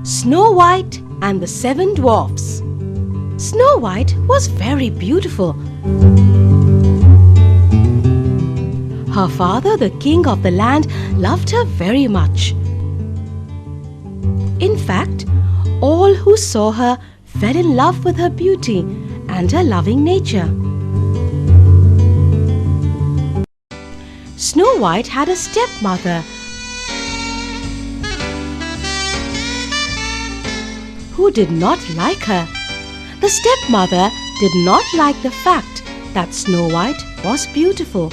Snow White and the Seven Dwarfs. Snow White was very beautiful. Her father, the king of the land, loved her very much. In fact, all who saw her fell in love with her beauty and her loving nature. Snow White had a stepmother who did not like her. The stepmother did not like the fact that Snow White was beautiful.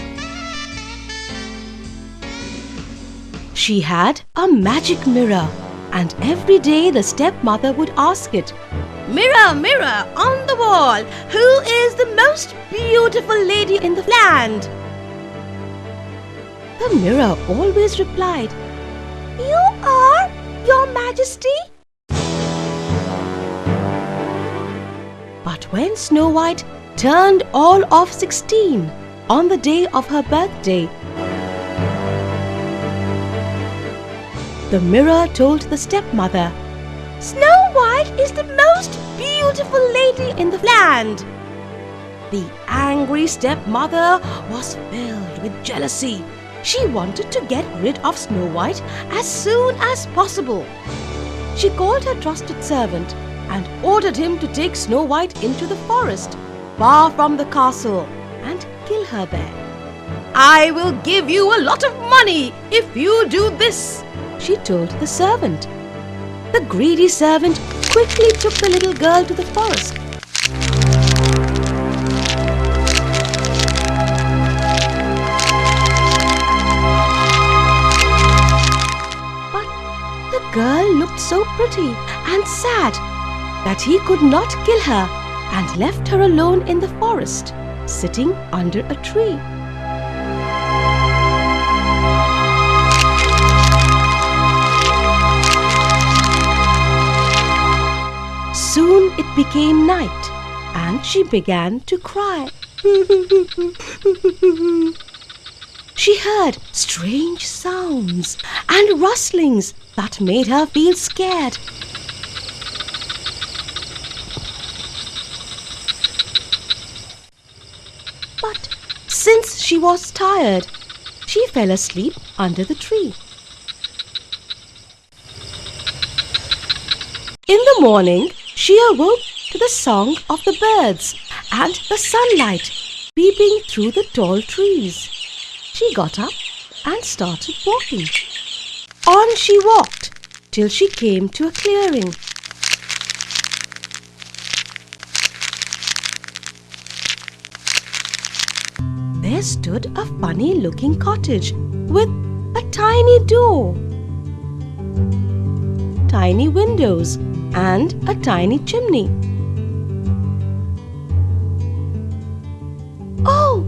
She had a magic mirror, and every day the stepmother would ask it, "Mirror, mirror on the wall, who is the most beautiful lady in the land?" The mirror always replied, "You are, Your Majesty." But when Snow White turned all of 16 on the day of her birthday, the mirror told the stepmother, "Snow White is the most beautiful lady in the land." The angry stepmother was filled with jealousy. She wanted to get rid of Snow White as soon as possible. She called her trusted servant and ordered him to take Snow White into the forest, far from the castle, and kill her there. "I will give you a lot of money if you do this," she told the servant. The greedy servant quickly took the little girl to the forest. But the girl looked so pretty and sad that he could not kill her and left her alone in the forest, sitting under a tree. Soon it became night, and she began to cry. She heard strange sounds and rustlings that made her feel scared. But since she was tired, she fell asleep under the tree. In the morning, she awoke to the song of the birds and the sunlight peeping through the tall trees. She got up and started walking. On she walked till she came to a clearing. There stood a funny-looking cottage with a tiny door, tiny windows, and a tiny chimney. "Oh,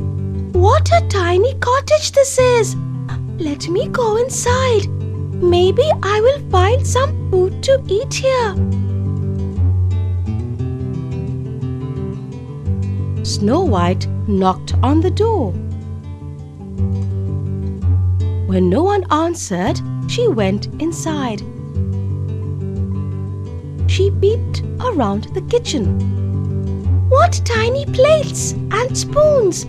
what a tiny cottage this is! Let me go inside. Maybe I will find some food to eat here." Snow White knocked on the door. When no one answered, she went inside. She peeped around the kitchen. "What tiny plates and spoons!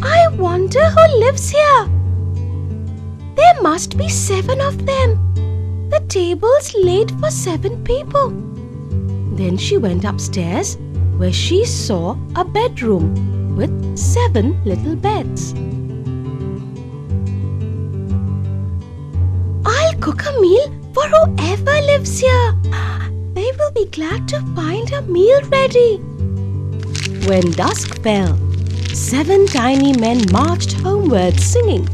I wonder who lives here. There must be 7 of them. The table's laid for 7 people." Then she went upstairs, where she saw a bedroom with 7 little beds. "I'll cook a meal for whoever lives here. They will be glad to find a meal ready." When dusk fell, 7 tiny men marched homeward singing,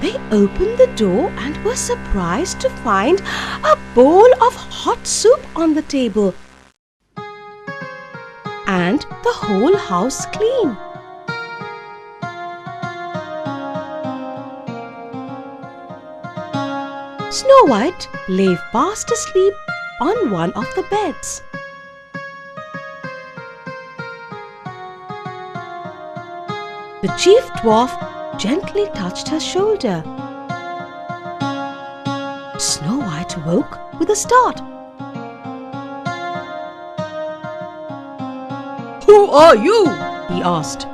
They opened the door and were surprised to find a bowl of hot soup on the table and the whole house clean. Snow White lay fast asleep on one of the beds. The chief dwarf gently touched her shoulder. Snow White woke with a start. "Who are you?" he asked.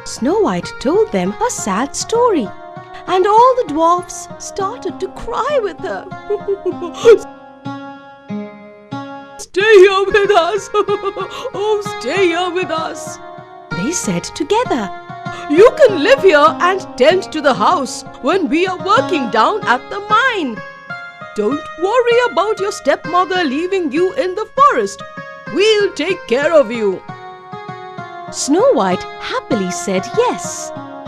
Snow White told them her sad story, and all the dwarfs started to cry with her. "Stay here with us! Oh, stay here with us!" they said together. "You can live here and tend to the house when we are working down at the mine. Don't worry about your stepmother leaving you in the forest. We'll take care of you." Snow White happily said yes.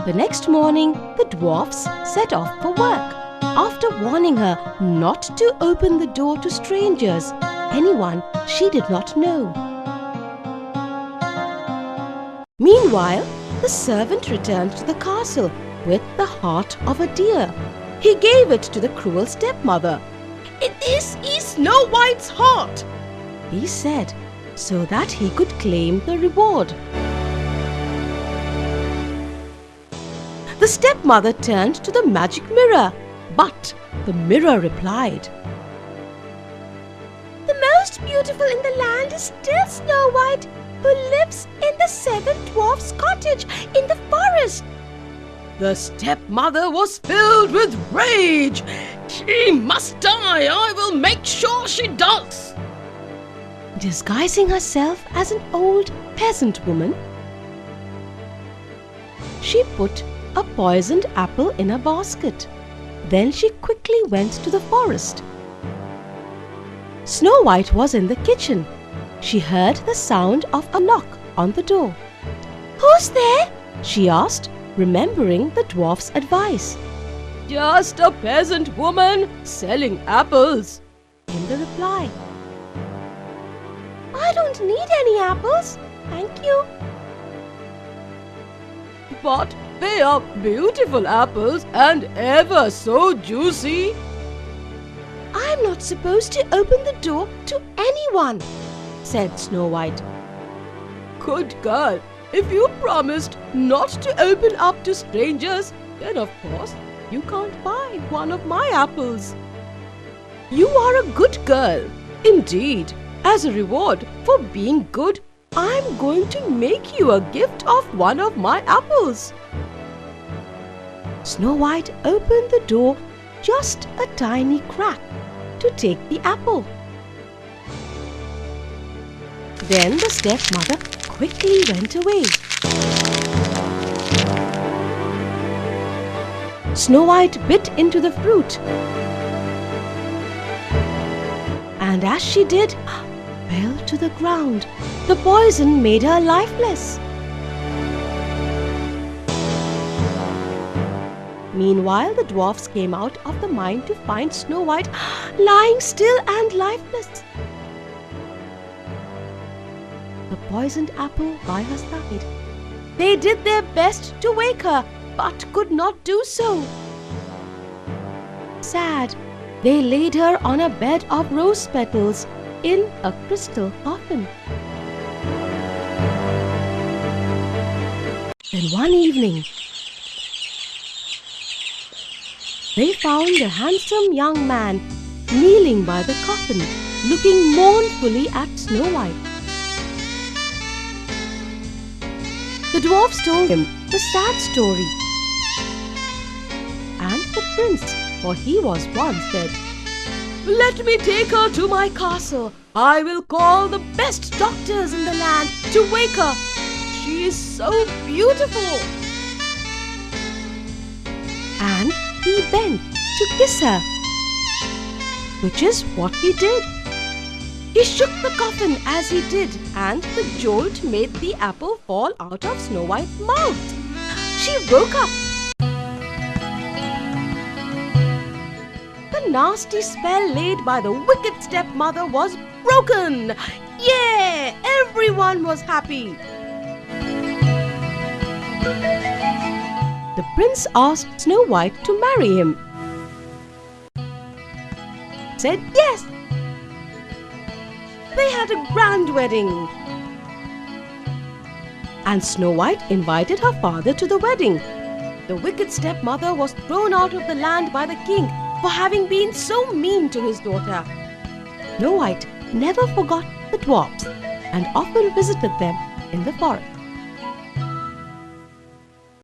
The next morning, the dwarfs set off for work. After warning her not to open the door to strangers, anyone she did not know. Meanwhile, the servant returned to the castle with the heart of a deer. He gave it to the cruel stepmother. "This is Snow White's heart," he said, so that he could claim the reward. The stepmother turned to the magic mirror, but the mirror replied, "The most beautiful in the land is still Snow White, who lives in the 7 dwarfs' cottage in the forest." The stepmother was filled with rage. "She must die! I will make sure she does!" Disguising herself as an old peasant woman, she put a poisoned apple in a basket. Then she quickly went to the forest. Snow White was in the kitchen. She heard the sound of a knock on the door. "Who's there?" she asked, remembering the dwarf's advice. "Just a peasant woman selling apples," came the reply. "I don't need any apples, thank you." "But they are beautiful apples and ever so juicy." "I'm not supposed to open the door to anyone," said Snow White. "Good girl, if you promised not to open up to strangers, then of course you can't buy one of my apples." "You are a good girl. Indeed, as a reward for being good, I'm going to make you a gift of one of my apples." Snow White opened the door just a tiny crack to take the apple. Then the stepmother quickly went away. Snow White bit into the fruit, and as she did, fell to the ground. The poison made her lifeless. Meanwhile, the dwarfs came out of the mine to find Snow White lying still and lifeless, the poisoned apple by her side. They did their best to wake her, but could not do so. Sad, they laid her on a bed of rose petals in a crystal coffin. Then one evening, they found a handsome young man kneeling by the coffin, looking mournfully at Snow White. The dwarfs told him the sad story, and the prince, for he was one, said, "Let me take her to my castle. I will call the best doctors in the land to wake her. She is so beautiful." And he bent to kiss her, which is what he did. He shook the coffin as he did, and the jolt made the apple fall out of Snow White's mouth. She woke up. The nasty spell laid by the wicked stepmother was broken. Yeah! Everyone was happy. The prince asked Snow White to marry him. Said yes. They had a grand wedding. and Snow White invited her father to the wedding. The wicked stepmother was thrown out of the land by the king for having been so mean to his daughter. Snow White never forgot the dwarfs and often visited them in the forest.